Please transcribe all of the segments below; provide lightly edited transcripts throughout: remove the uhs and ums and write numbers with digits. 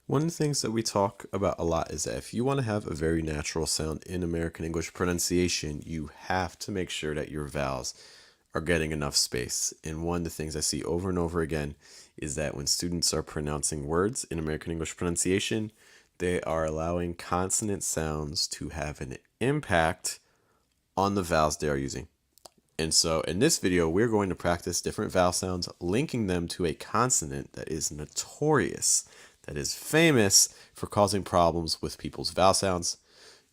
One of the things that we talk about a lot is that if you want to have a very natural sound in American English pronunciation, you have to make sure that your vowels are getting enough space. And one of the things I see over and over again is that when students are pronouncing words in American English pronunciation, they are allowing consonant sounds to have an impact on the vowels they are using. And so in this video, we're going to practice different vowel sounds, linking them to a consonant that is notorious, that is famous for causing problems with people's vowel sounds.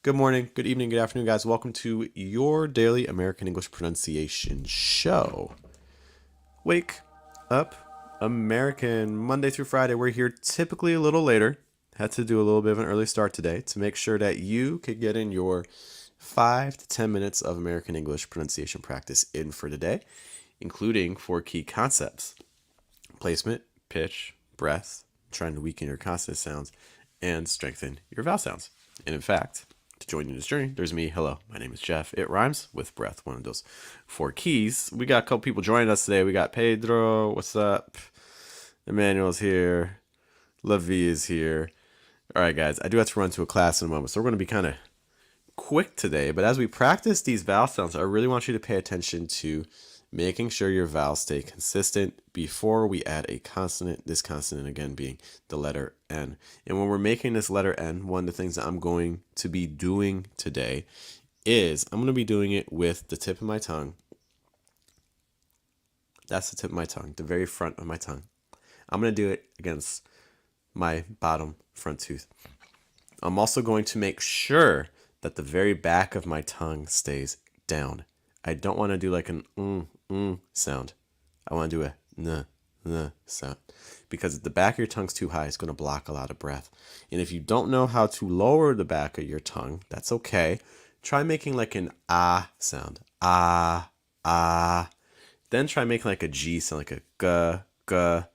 Good morning, good evening, good afternoon, guys. Welcome to your daily American English pronunciation show. Wake up, American. Monday through Friday, we're here typically a little later. Had to do a little bit of an early start today to make sure that you could get in your 5 to 10 minutes of American English pronunciation practice in for today, including 4 key concepts: placement, pitch, breath, trying to weaken your consonant sounds, and strengthen your vowel sounds. And in fact, to join you in this journey, there's me. Hello, my name is Jeff. It rhymes with breath, one of those 4 keys. We got a couple people joining us today. We got Pedro, what's up? Emmanuel's here. Lavi is here. All right, guys, I do have to run to a class in a moment, so we're going to be kind of quick today. But as we practice these vowel sounds, I really want you to pay attention to making sure your vowels stay consistent before we add a consonant, this consonant again being the letter N. And when we're making this letter N, one of the things that I'm going to be doing today is I'm going to be doing it with the tip of my tongue. That's the tip of my tongue, the very front of my tongue. I'm going to do it against my bottom front tooth. I'm also going to make sure that the very back of my tongue stays down. I don't want to do like an sound. I want to do a n sound, because if the back of your tongue's too high, it's going to block a lot of breath. And if you don't know how to lower the back of your tongue, that's okay. Try making like an ah sound. Ah, ah. Then try making like a G sound, like a g, g.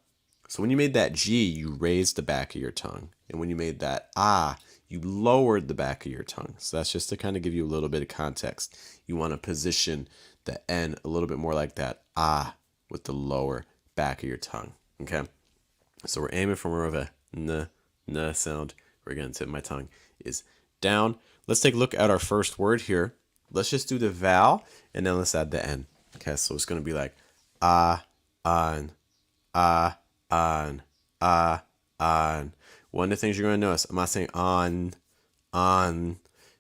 So when you made that G, you raised the back of your tongue. And when you made that ah, you lowered the back of your tongue. So that's just to kind of give you a little bit of context. You want to position the N a little bit more like that ah with the lower back of your tongue. Okay? So we're aiming for more of a n sound. We're going to tip my tongue is down. Let's take a look at our first word here. Let's just do the vowel and then let's add the N. Okay, so it's going to be like ah, on, ah, on, ah, on. One of the things you're going to notice, I'm not saying on.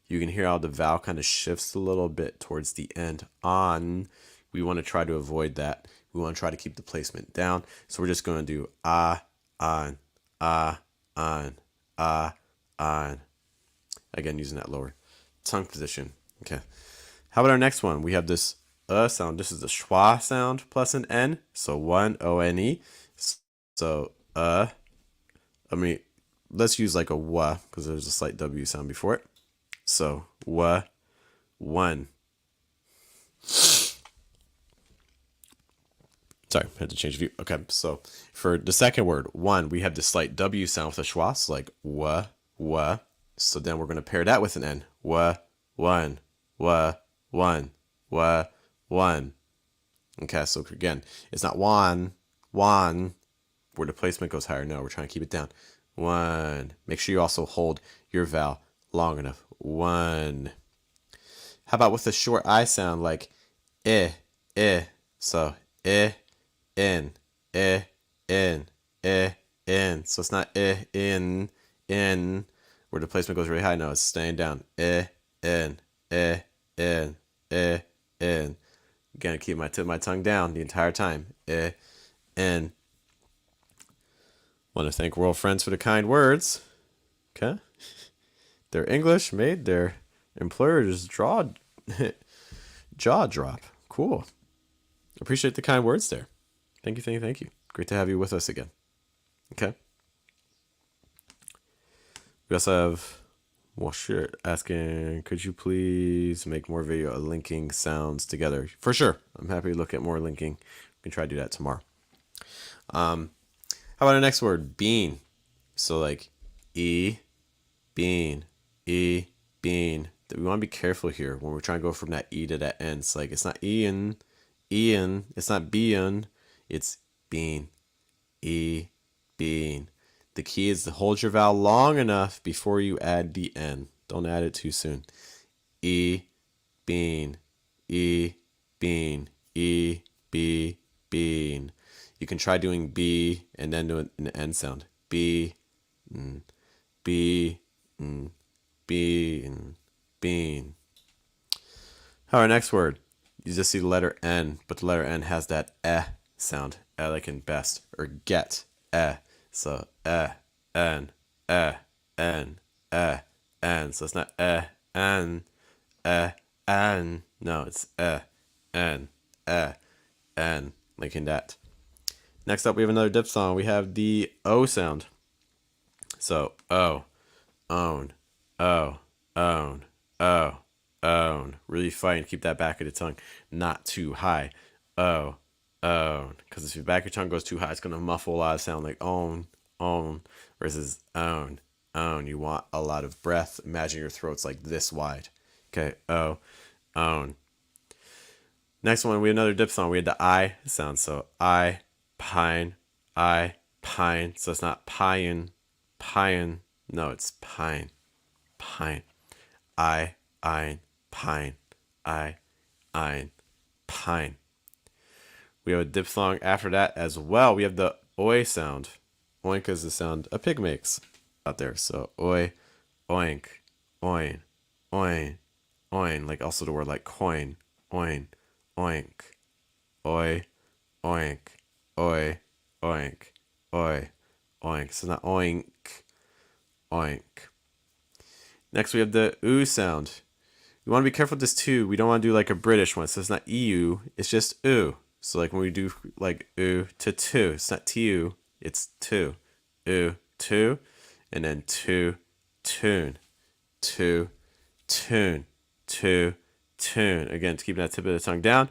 You can hear how the vowel kind of shifts a little bit towards the end. On. We want to try to avoid that. We want to try to keep the placement down. So we're just going to do ah, on, ah, on, ah, on. Again, using that lower tongue position. Okay. How about our next one? We have this sound. This is the schwa sound plus an N. So one, O-N-E. So let's use like a wa, because there's a slight W sound before it. So wa, one. Sorry, I had to change view. Okay, so for the second word, one, we have the slight W sound with a schwa, so like wa, wa. So then we're going to pair that with an N. Wa, one, wa, one, wa, one. Okay, so again, it's not one, where the placement goes higher. No, we're trying to keep it down. One. Make sure you also hold your vowel long enough. One. How about with a short I sound like eh, eh. So eh, in, eh, in, eh, in. So it's not eh, in, where the placement goes really high. No, it's staying down. Eh, in, eh, in, eh, in. Again, keep my tip of my tongue down the entire time. Eh, in. Want to thank World Friends for the kind words. Okay. Their English made their employers jaw drop. Cool. Appreciate the kind words there. Thank you, thank you, thank you. Great to have you with us again. Okay. We also have Washir asking, could you please make more video linking sounds together? For sure. I'm happy to look at more linking. We can try to do that tomorrow. How about the next word? Bean. So like E, bean, E, bean. We want to be careful here when we're trying to go from that E to that N. It's like, it's not Ian, it's not bean, it's bean, E, bean. The The key is to hold your vowel long enough before you add the N. Don't add it too soon. E, bean, E, bean, E, B, bean. You can try doing B and then do an N sound. B, B, bean, bean. Our next word, you just see the letter N, but the letter N has that sound, like in best, or get, So N, N, N. So it's not N, N. No, it's N, N, like in that. Next up, we have another diphthong. We have the O sound. So O, own, O, own, O, own. Really fight and keep that back of the tongue not too high. O, own. Because if your back of your tongue goes too high, it's going to muffle a lot of sound like own, versus own, own. You want a lot of breath. Imagine your throat's like this wide. Okay, O, own. Next one, we have another diphthong. We had the I sound. So I, pine, I, pine. So it's not pine. No, it's pine. I, pine. I, pine. We have a diphthong after that as well. We have the oi sound. Oink is the sound a pig makes out there. So oi, oink, oin, oin, oin. Like also the word like coin, oin, oink, oi, oink, oi, oink, oi, oink. So not oink, oink. Next we have the oo sound. We want to be careful with this too. We don't want to do like a British one. So it's not EU, it's just oo. So like when we do like oo to two, it's not tu, it's two. Oo, two, and then two, tune, two, tune, two, tune. Again, to keep that tip of the tongue down,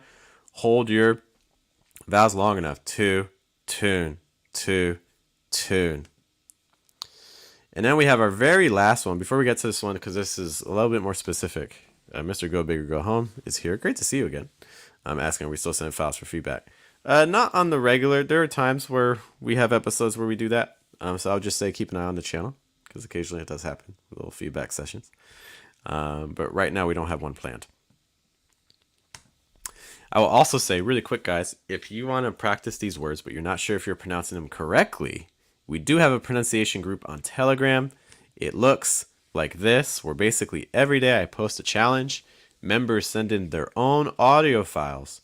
hold your vowels long enough. Two, tune, two, tune. And then we have our very last one. Before we get to this one, because this is a little bit more specific, Mr. Go Big or Go Home is here. Great to see you again. I'm asking, are we still sending files for feedback? Not on the regular. There are times where we have episodes where we do that. So I'll just say keep an eye on the channel, because occasionally it does happen, little feedback sessions. But right now we don't have one planned. I will also say really quick, guys, if you want to practice these words, but you're not sure if you're pronouncing them correctly, we do have a pronunciation group on Telegram. It looks like this, where basically every day I post a challenge. Members send in their own audio files,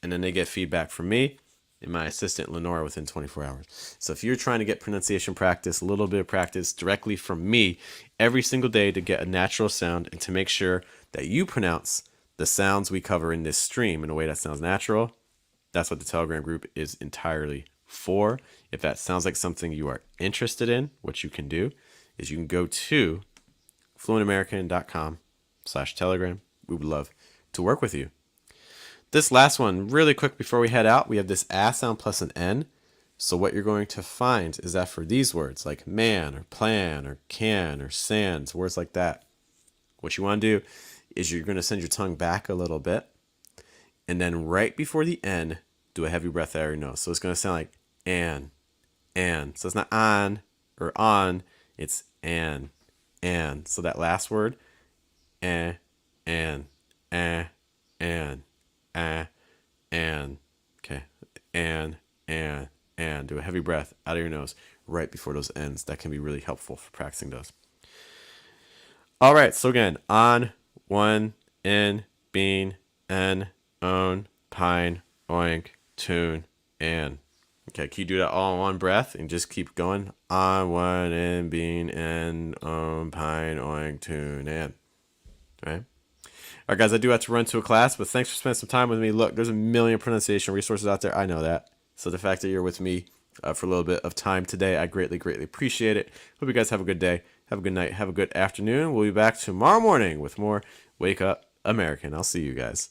and then they get feedback from me and my assistant Lenora within 24 hours. So if you're trying to get pronunciation practice, a little bit of practice directly from me every single day to get a natural sound and to make sure that you pronounce the sounds we cover in this stream in a way that sounds natural, that's what the Telegram group is entirely for. If that sounds like something you are interested in, what you can do is you can go to fluentamerican.com/Telegram. We would love to work with you. This last one, really quick before we head out, we have this A sound plus an N. So what you're going to find is that for these words like man or plan or can or sands, words like that, what you want to do is you're going to send your tongue back a little bit. And then right before the N, do a heavy breath out of your nose. So it's going to sound like an. So it's not on or on, it's an. So that last word, an. Okay, and do a heavy breath out of your nose right before those ends. That can be really helpful for practicing those. All right, so again, on, one, in, bean, en, own, pine, oink, tune, and. Okay, can you do that all in one breath and just keep going? On, one, in, bean, en, own, pine, oink, tune, and. All right. All right, guys, I do have to run to a class, but thanks for spending some time with me. Look, there's a million pronunciation resources out there. I know that. So the fact that you're with me for a little bit of time today, I greatly, greatly appreciate it. Hope you guys have a good day. Have a good night. Have a good afternoon. We'll be back tomorrow morning with more Wake Up American. I'll see you guys.